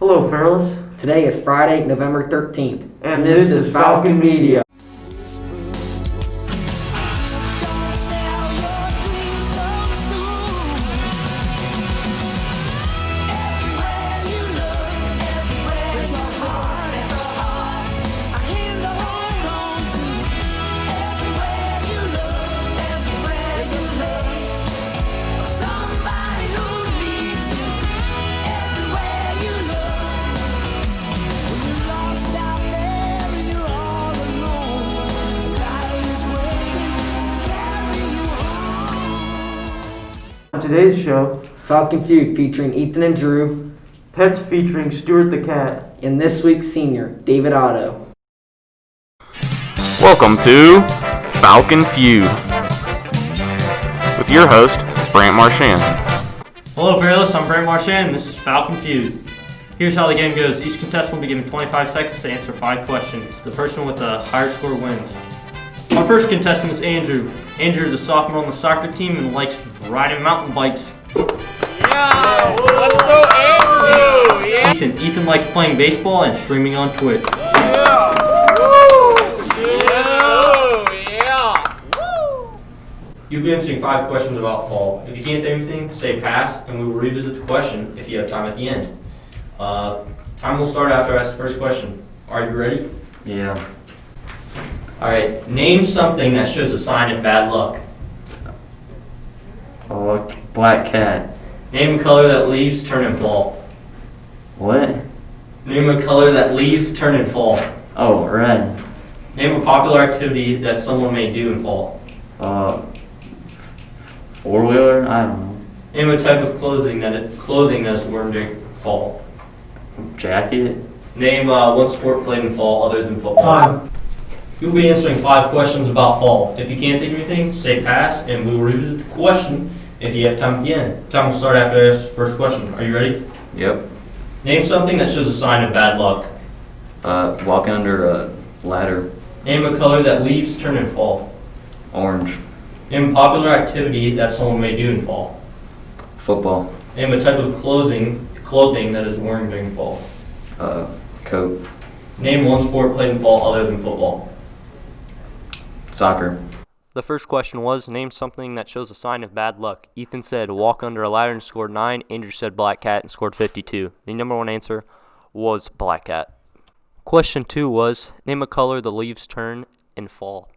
Hello, Fearless. Today is Friday, November 13th, And this is Falcon Media. On today's show, Falcon Feud featuring Ethan and Drew, pets featuring Stewart the Cat, and this week's senior, David Otto. Welcome to Falcon Feud with your host, Brant Marchand. Hello, Fairless. I'm Brant Marchand, and this is Falcon Feud. Here's how the game goes. Each contestant will be given 25 seconds to answer 5 questions. The person with the higher score wins. Our first contestant is Andrew. Andrew is a sophomore on the soccer team and likes riding mountain bikes. Yeah, let's go Andrew! Yeah. Ethan likes playing baseball and streaming on Twitch. Yeah! Woo! Yeah! Woo! You'll be answering 5 questions about fall. If you can't think of anything, say pass, and we will revisit the question if you have time at the end. Time will start after I ask the first question. Are you ready? Yeah. Alright, name something that shows a sign of bad luck. Oh, black cat. Name a color that leaves turn and fall. What? Name a color that leaves turn and fall. Oh, red. Name a popular activity that someone may do in fall. Four-wheeler? I don't know. Name a type of clothing that's worn during fall. Jacket? Name one sport played in fall other than football. Time. You'll be answering 5 questions about fall. If you can't think of anything, say pass, and we will revisit the question if you have time at the end. Time will start after I ask the first question. Are you ready? Yep. Name something that shows a sign of bad luck. Walking under a ladder. Name a color that leaves turn and fall. Orange. Name a popular activity that someone may do in fall. Football. Name a type of clothing that is worn during fall. Coat. Name one sport played in fall other than football. Soccer. The first question was, name something that shows a sign of bad luck. Ethan said walk under a ladder and scored 9. Andrew said black cat and scored 52. The number one answer was black cat. Question 2 was, name a color the leaves turn and fall.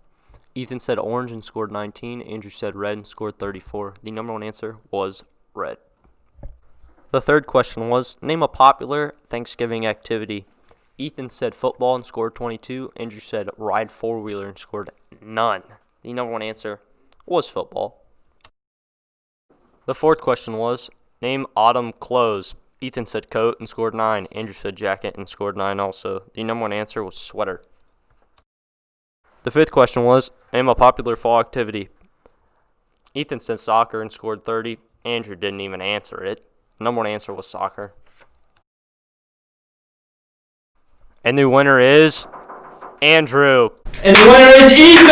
Ethan said orange and scored 19. Andrew said red and scored 34. The number one answer was red. The third question was, name a popular Thanksgiving activity. Ethan said football and scored 22. Andrew said ride four-wheeler and scored none. The number one answer was football. The fourth question was, name autumn clothes. Ethan said coat and scored 9. Andrew said jacket and scored 9 also. The number one answer was sweater. The fifth question was, name a popular fall activity. Ethan said soccer and scored 30. Andrew didn't even answer it. The number one answer was soccer. And the winner is Andrew. And the winner is Ethan!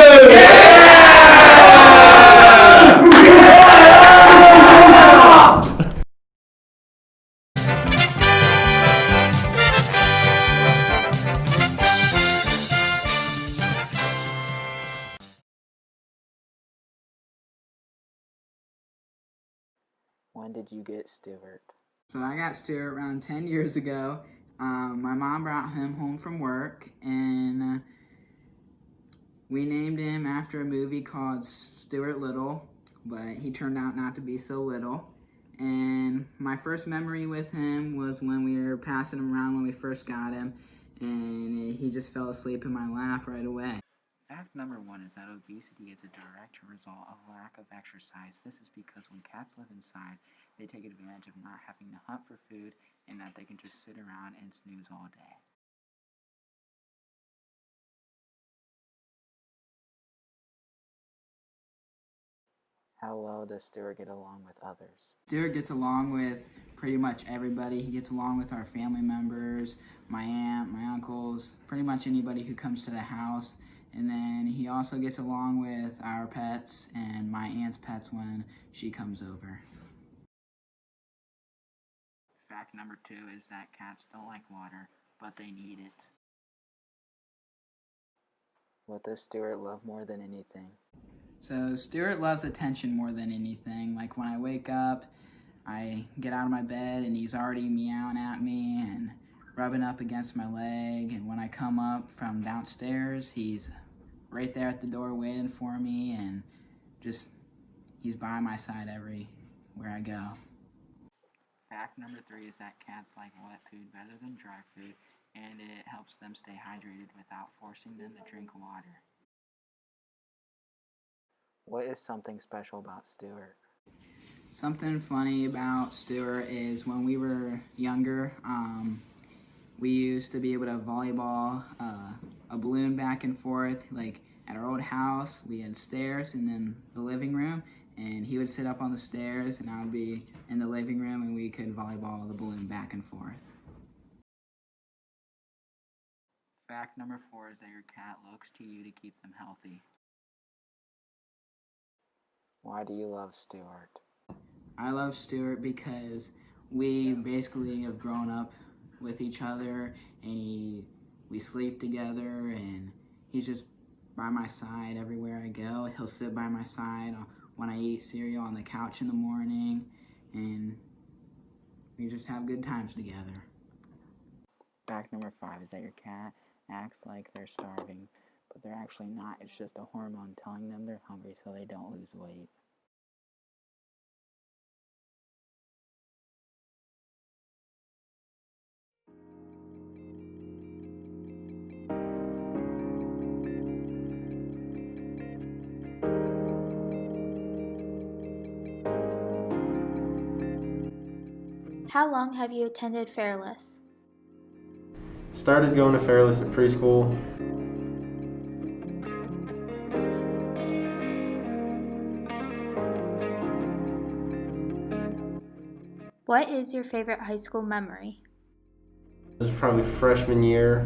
When did you get Stewart? So I got Stewart around 10 years ago. My mom brought him home from work, and we named him after a movie called Stuart Little, but he turned out not to be so little. And my first memory with him was when we were passing him around when we first got him, and he just fell asleep in my lap right away. Fact number 1 is that obesity is a direct result of lack of exercise. This is because when cats live inside, they take advantage of not having to hunt for food and that they can just sit around and snooze all day. How well does Stewart get along with others? Stewart gets along with pretty much everybody. He gets along with our family members, my aunt, my uncles, pretty much anybody who comes to the house. And then he also gets along with our pets and my aunt's pets when she comes over. Fact number 2 is that cats don't like water, but they need it. What does Stewart love more than anything? So Stewart loves attention more than anything. Like when I wake up, I get out of my bed and he's already meowing at me and rubbing up against my leg. And when I come up from downstairs, he's right there at the door waiting for me, and just he's by my side everywhere I go. Fact number 3 is that cats like wet food better than dry food, and it helps them stay hydrated without forcing them to drink water. What is something special about Stewart? Something funny about Stewart is when we were younger, we used to be able to volleyball a balloon back and forth. Like at our old house, we had stairs and then the living room, and he would sit up on the stairs and I would be in the living room and we could volleyball the balloon back and forth. Fact number 4 is that your cat looks to you to keep them healthy. Why do you love Stewart? I love Stewart because we basically have grown up with each other, and we sleep together, and he's just by my side everywhere I go. He'll sit by my side when I eat cereal on the couch in the morning, and we just have good times together. Fact number 5 is that your cat acts like they're starving, but they're actually not. It's just a hormone telling them they're hungry so they don't lose weight. How long have you attended Fairless? Started going to Fairless in preschool. What is your favorite high school memory? This was probably freshman year,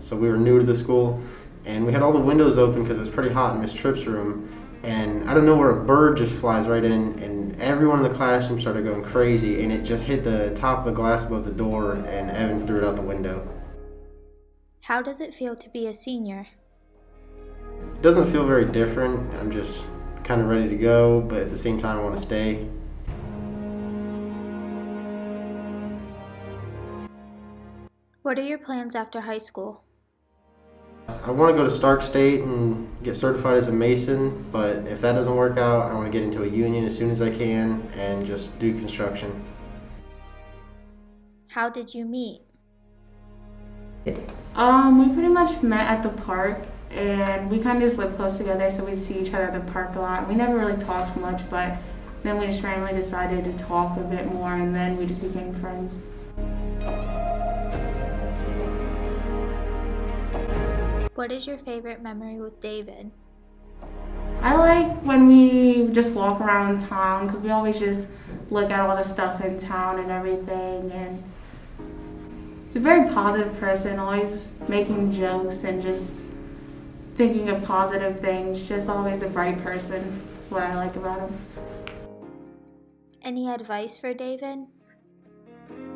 so we were new to the school, and we had all the windows open because it was pretty hot in Miss Tripp's room. And I don't know where a bird just flies right in, and everyone in the classroom started going crazy, and it just hit the top of the glass above the door, and Evan threw it out the window. How does it feel to be a senior? It doesn't feel very different. I'm just kind of ready to go, but at the same time I want to stay. What are your plans after high school? I want to go to Stark State and get certified as a mason, but if that doesn't work out, I want to get into a union as soon as I can and just do construction. How did you meet? We pretty much met at the park, and we kind of just lived close together, so we'd see each other at the park a lot. We never really talked much, but then we just randomly decided to talk a bit more, and then we just became friends. What is your favorite memory with David? I like when we just walk around town, because we always just look at all the stuff in town and everything, and he's a very positive person, always making jokes and just thinking of positive things, just always a bright person. That's what I like about him. Any advice for David?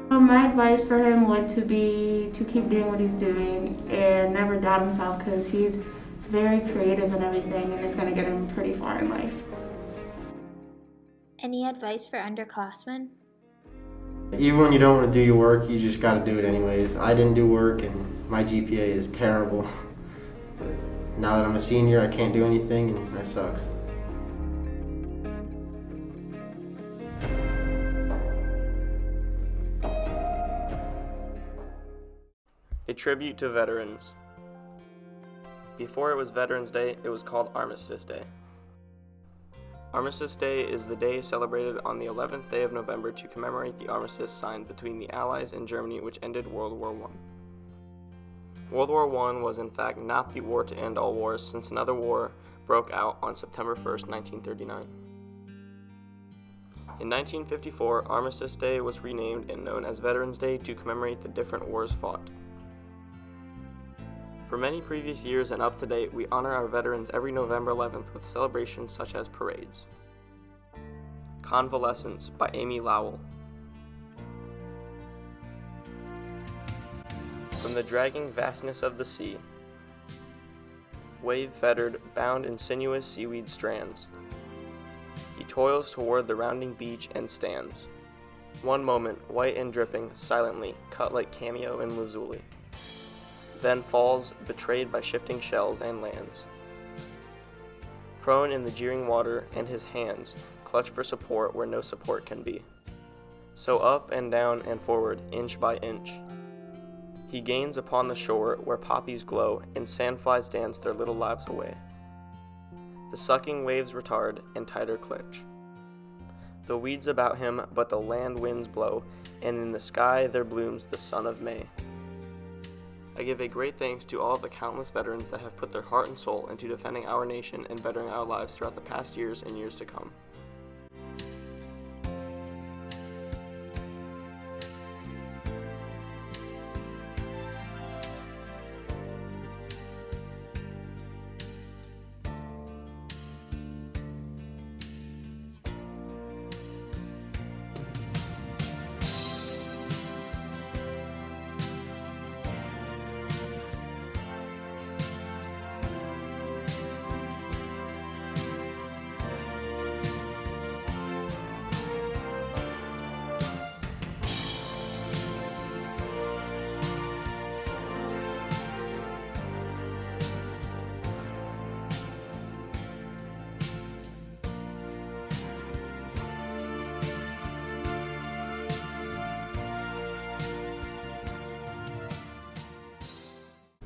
My advice for him would be to keep doing what he's doing and never doubt himself, because he's very creative and everything, and it's going to get him pretty far in life. Any advice for underclassmen? Even when you don't want to do your work, you just got to do it anyways. I didn't do work and my GPA is terrible. But now that I'm a senior, I can't do anything, and that sucks. A tribute to veterans. Before it was Veterans Day, it was called Armistice Day. Armistice Day is the day celebrated on the 11th day of November to commemorate the armistice signed between the Allies and Germany, which ended World War I. World War I was in fact not the war to end all wars, since another war broke out on September 1st, 1939. In 1954, Armistice Day was renamed and known as Veterans Day to commemorate the different wars fought. For many previous years and up to date, we honor our veterans every November 11th with celebrations such as parades. Convalescence by Amy Lowell. From the dragging vastness of the sea, wave-fettered, bound in sinuous seaweed strands, he toils toward the rounding beach and stands. One moment, white and dripping, silently, cut like cameo in lazuli. Then falls, betrayed by shifting shells, and lands. Prone in the jeering water, and his hands clutch for support where no support can be. So up and down and forward, inch by inch, he gains upon the shore where poppies glow and sandflies dance their little lives away. The sucking waves retard and tighter clinch. The weeds about him, but the land winds blow, and in the sky there blooms the sun of May. I give a great thanks to all of the countless veterans that have put their heart and soul into defending our nation and bettering our lives throughout the past years and years to come.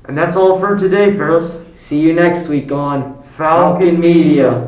And that's all for today, Fearless. See you next week on Falcon Media.